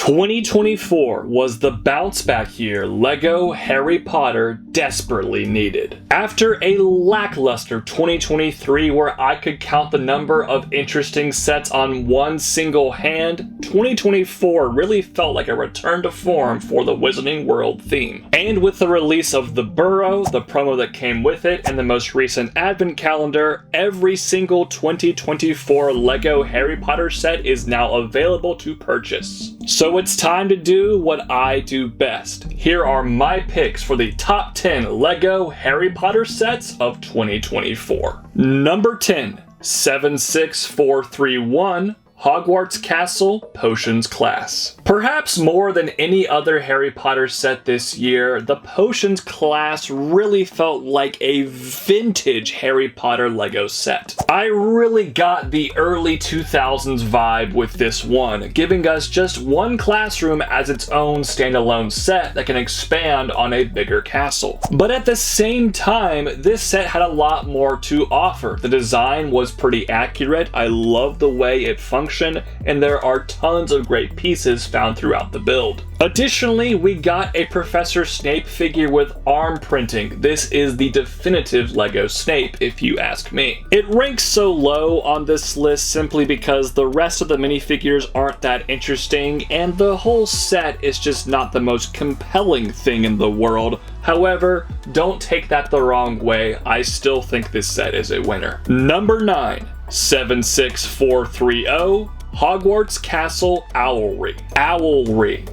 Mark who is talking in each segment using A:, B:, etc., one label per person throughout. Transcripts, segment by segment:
A: 2024 was the bounce back year LEGO Harry Potter desperately needed. After a lackluster 2023 where I could count the number of interesting sets on one single hand, 2024 really felt like a return to form for the Wizarding World theme. And with the release of the Burrow, the promo that came with it, and the most recent advent calendar, every single 2024 LEGO Harry Potter set is now available to purchase. So it's time to do what I do best. Here are my picks for the top 10 LEGO Harry Potter sets of 2024. Number 10, 76431. Hogwarts Castle Potions Class. Perhaps more than any other Harry Potter set this year, the Potions Class really felt like a vintage Harry Potter LEGO set. I really got the early 2000s vibe with this one, giving us just one classroom as its own standalone set that can expand on a bigger castle. But at the same time, this set had a lot more to offer. The design was pretty accurate, I love the way it functioned, and there are tons of great pieces found throughout the build. Additionally, we got a Professor Snape figure with arm printing. This is the definitive LEGO Snape, if you ask me. It ranks so low on this list simply because the rest of the minifigures aren't that interesting, and the whole set is just not the most compelling thing in the world. However, don't take that the wrong way, I still think this set is a winner. Number 9. 76430. Hogwarts Castle Owlry. Owlry?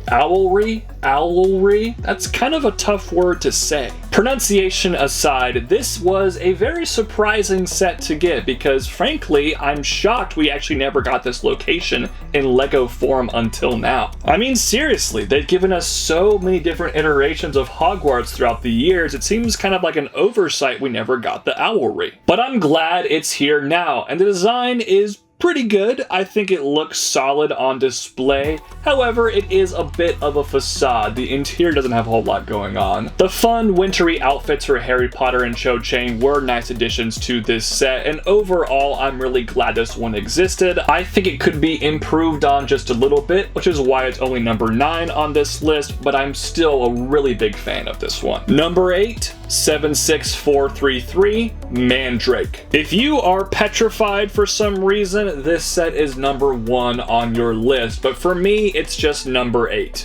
A: That's kind of a tough word to say. Pronunciation aside, this was a very surprising set to get because frankly, I'm shocked we actually never got this location in LEGO form until now. I mean, seriously, they've given us so many different iterations of Hogwarts throughout the years, it seems kind of like an oversight we never got the Owlry. But I'm glad it's here now, and the design is pretty good. I think it looks solid on display. However, it is a bit of a facade. The interior doesn't have a whole lot going on. The fun, wintry outfits for Harry Potter and Cho Chang were nice additions to this set, and overall, I'm really glad this one existed. I think it could be improved on just a little bit, which is why it's only number 9 on this list, but I'm still a really big fan of this one. Number 8, 76433, Mandrake. If you are petrified for some reason, this set is number 1 on your list, but for me, it's just number 8.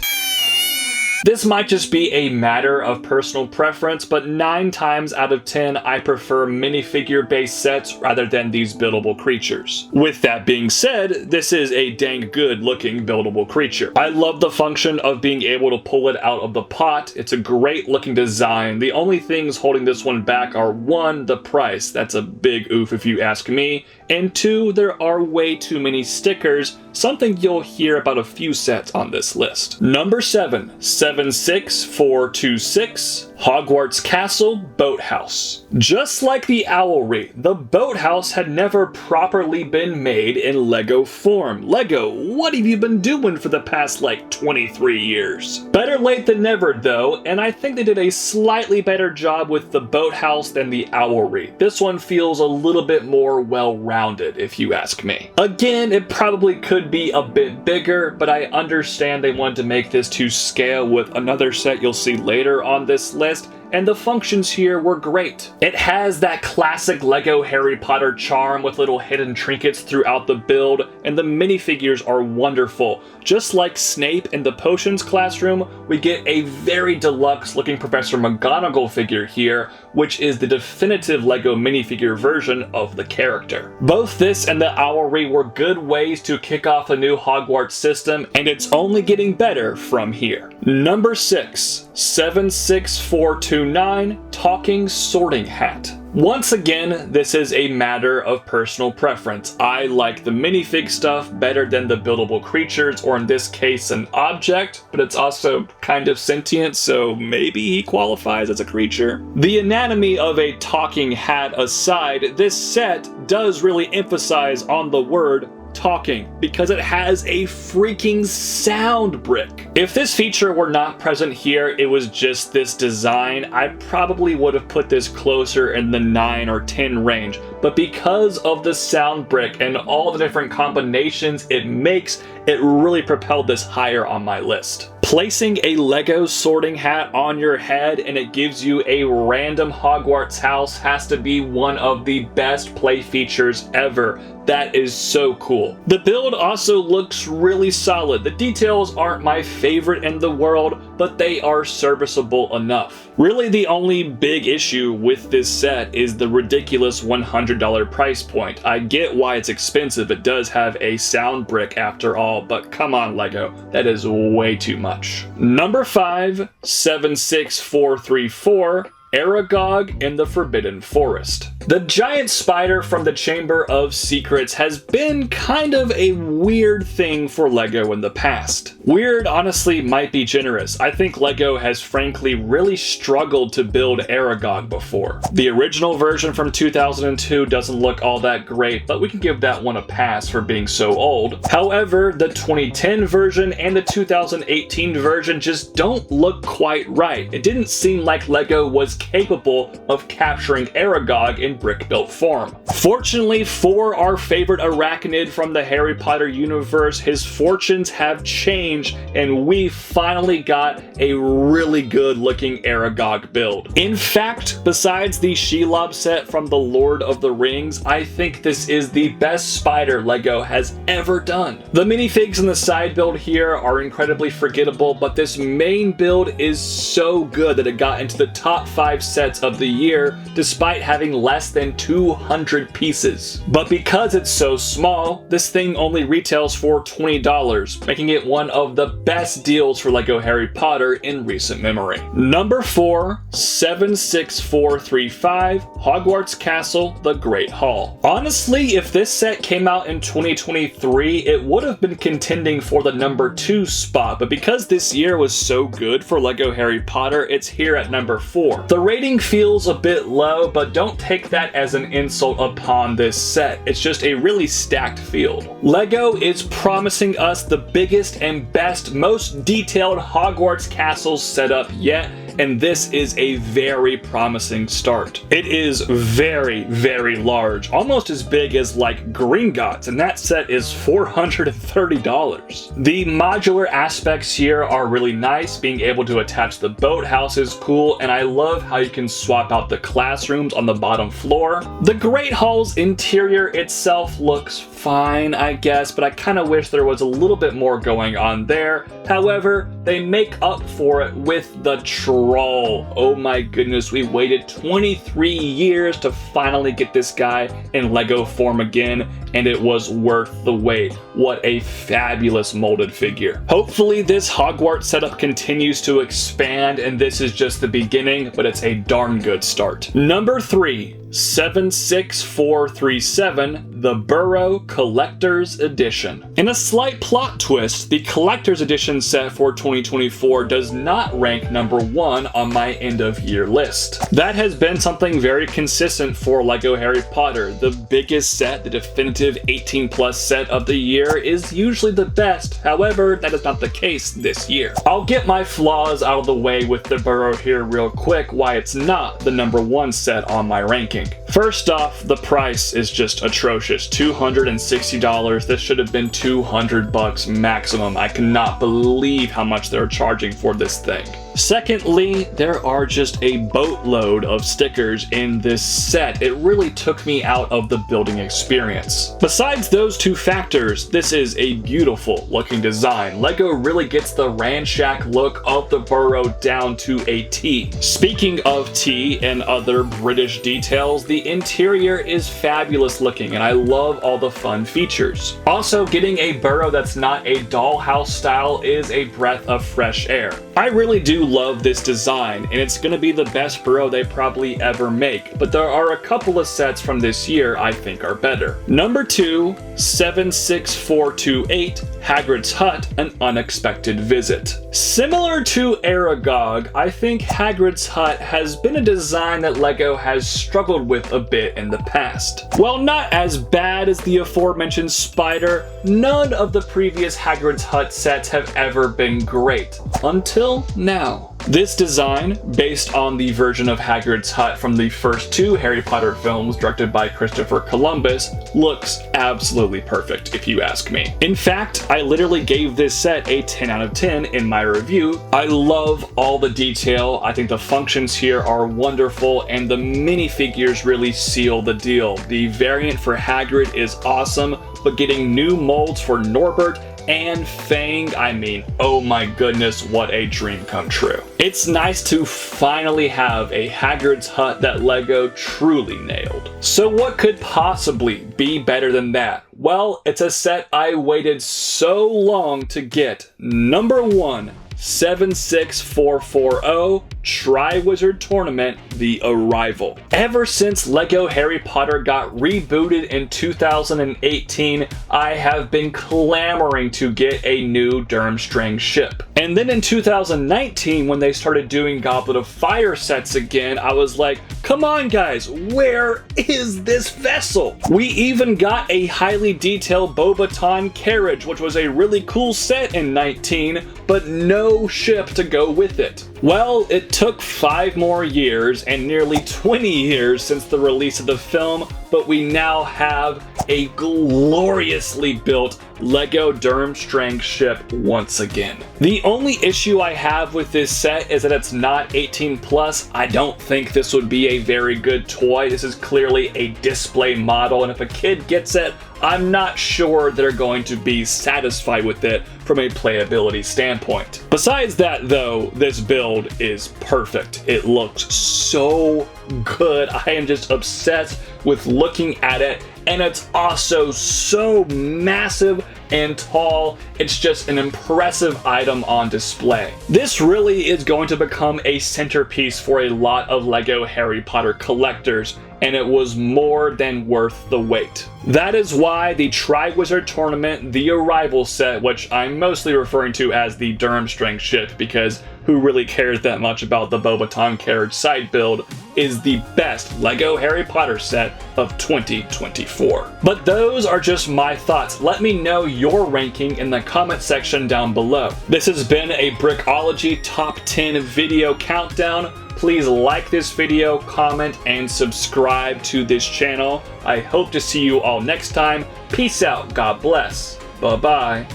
A: This might just be a matter of personal preference, but 9 times out of 10, I prefer minifigure-based sets rather than these buildable creatures. With that being said, this is a dang good-looking buildable creature. I love the function of being able to pull it out of the pot. It's a great-looking design. The only things holding this one back are 1, the price. That's a big oof if you ask me. And 2, there are way too many stickers, something you'll hear about a few sets on this list. Number 7, 76426, Hogwarts Castle Boathouse. Just like the Owlry, the boathouse had never properly been made in LEGO form. LEGO, what have you been doing for the past 23 years? Better late than never though, and I think they did a slightly better job with the boathouse than the Owlry. This one feels a little bit more well-rounded, if you ask me. Again, it probably could be a bit bigger, but I understand they wanted to make this to scale with another set you'll see later on this list, and the functions here were great. It has that classic LEGO Harry Potter charm with little hidden trinkets throughout the build, and the minifigures are wonderful. Just like Snape in the Potions classroom, we get a very deluxe looking Professor McGonagall figure here, which is the definitive LEGO minifigure version of the character. Both this and the Owlry were good ways to kick off a new Hogwarts system, and it's only getting better from here. Number 6, 76429, Talking Sorting Hat. Once again, this is a matter of personal preference. I like the minifig stuff better than the buildable creatures, or in this case, an object, but it's also kind of sentient, so maybe he qualifies as a creature. The anatomy of a talking hat aside, this set does really emphasize on the word talking because it has a freaking sound brick. If this feature were not present here, it was just this design, I probably would have put this closer in the 9 or 10 range. But because of the sound brick and all the different combinations it makes, it really propelled this higher on my list. Placing a Lego sorting hat on your head and it gives you a random Hogwarts house has to be one of the best play features ever. That is so cool. The build also looks really solid. The details aren't my favorite in the world, but they are serviceable enough. Really, the only big issue with this set is the ridiculous $100 price point. I get why it's expensive. It does have a sound brick after all, but come on, Lego. That is way too much. Number 5, 76434. Aragog in the Forbidden Forest. The giant spider from the Chamber of Secrets has been kind of a weird thing for Lego in the past. Weird, honestly, might be generous. I think Lego has frankly really struggled to build Aragog before. The original version from 2002 doesn't look all that great, but we can give that one a pass for being so old. However, the 2010 version and the 2018 version just don't look quite right. It didn't seem like Lego was capable of capturing Aragog in brick-built form. Fortunately for our favorite arachnid from the Harry Potter universe, his fortunes have changed and we finally got a really good looking Aragog build. In fact, besides the Shelob set from the Lord of the Rings, I think this is the best spider Lego has ever done. The minifigs in the side build here are incredibly forgettable, but this main build is so good that it got into the top 5 sets of the year despite having less than 200 pieces. But because it's so small, this thing only retails for $20, making it one of the best deals for Lego Harry Potter in recent memory. Number 4, 76435, Hogwarts Castle, The Great Hall. Honestly, if this set came out in 2023, it would have been contending for the number 2 spot, but because this year was so good for Lego Harry Potter, it's here at number 4. The rating feels a bit low, but don't take that as an insult upon this set. It's just a really stacked field. Lego is promising us the biggest and best, most detailed Hogwarts castle setup yet, and this is a very promising start. It is very, very large, almost as big as like Gringotts, and that set is $430. The modular aspects here are really nice. Being able to attach the boathouse is cool, and I love how you can swap out the classrooms on the bottom floor. The Great Hall's interior itself looks fine, I guess, but I kind of wish there was a little bit more going on there. However, they make up for it with the troll. Oh my goodness, we waited 23 years to finally get this guy in Lego form again, and it was worth the wait. What a fabulous molded figure. Hopefully this Hogwarts setup continues to expand, and this is just the beginning, but it's a darn good start. Number 3, 76437, the Burrow Collector's Edition. In a slight plot twist, the Collector's Edition set for 2024 does not rank number 1 on my end of year list. That has been something very consistent for Lego Harry Potter. The biggest set, the definitive 18+ set of the year, is usually the best. However, that is not the case this year. I'll get my flaws out of the way with the Burrow here real quick, why it's not the number 1 set on my ranking. First off, the price is just atrocious. $260. This should have been $200 maximum. I cannot believe how much they're charging for this thing. Secondly, there are just a boatload of stickers in this set. It really took me out of the building experience. Besides those 2 factors, this is a beautiful looking design. Lego really gets the Ransack look of the Burrow down to a T. Speaking of T and other British details, the interior is fabulous looking and I love all the fun features. Also, getting a Burrow that's not a dollhouse style is a breath of fresh air. I really do love this design, and it's going to be the best Burrow they probably ever make, but there are a couple of sets from this year I think are better. Number 2, 76428, Hagrid's Hut, An Unexpected Visit. Similar to Aragog, I think Hagrid's Hut has been a design that LEGO has struggled with a bit in the past. While not as bad as the aforementioned spider, none of the previous Hagrid's Hut sets have ever been great. Until now. This design, based on the version of Hagrid's Hut from the first 2 Harry Potter films directed by Christopher Columbus, looks absolutely perfect if you ask me. In fact, I literally gave this set a 10 out of 10 in my review. I love all the detail, I think the functions here are wonderful, and the minifigures really seal the deal. The variant for Hagrid is awesome, but getting new molds for Norbert and Fang, I mean, oh my goodness, what a dream come true. It's nice to finally have a Hagrid's Hut that LEGO truly nailed. So what could possibly be better than that? Well, it's a set I waited so long to get. Number 1, 76440 Triwizard Tournament The Arrival. Ever since LEGO Harry Potter got rebooted in 2018, I have been clamoring to get a new Durmstrang ship. And then in 2019, when they started doing Goblet of Fire sets again, I was like, come on guys, where is this vessel? We even got a highly detailed Beauxbaton carriage, which was a really cool set in 19, but no ship to go with it. Well, it took 5 more years and nearly 20 years since the release of the film, but we now have a gloriously built LEGO Durmstrang ship once again. The only issue I have with this set is that it's not 18 plus. I don't think this would be a very good toy. This is clearly a display model, and if a kid gets it, I'm not sure they're going to be satisfied with it from a playability standpoint. Besides that though, this build is perfect. It looks so good. I am just obsessed with looking at it, and it's also so massive and tall. It's just an impressive item on display. This really is going to become a centerpiece for a lot of LEGO Harry Potter collectors, and it was more than worth the wait. That is why the Triwizard Tournament The Arrival set, which I'm mostly referring to as the Durmstrang ship because who really cares that much about the Beauxbaton carriage side build, is the best LEGO Harry Potter set of 2024. But those are just my thoughts. Let me know your ranking in the comment section down below. This has been a Brickology Top 10 video countdown. Please like this video, comment, and subscribe to this channel. I hope to see you all next time. Peace out. God bless. Bye-bye.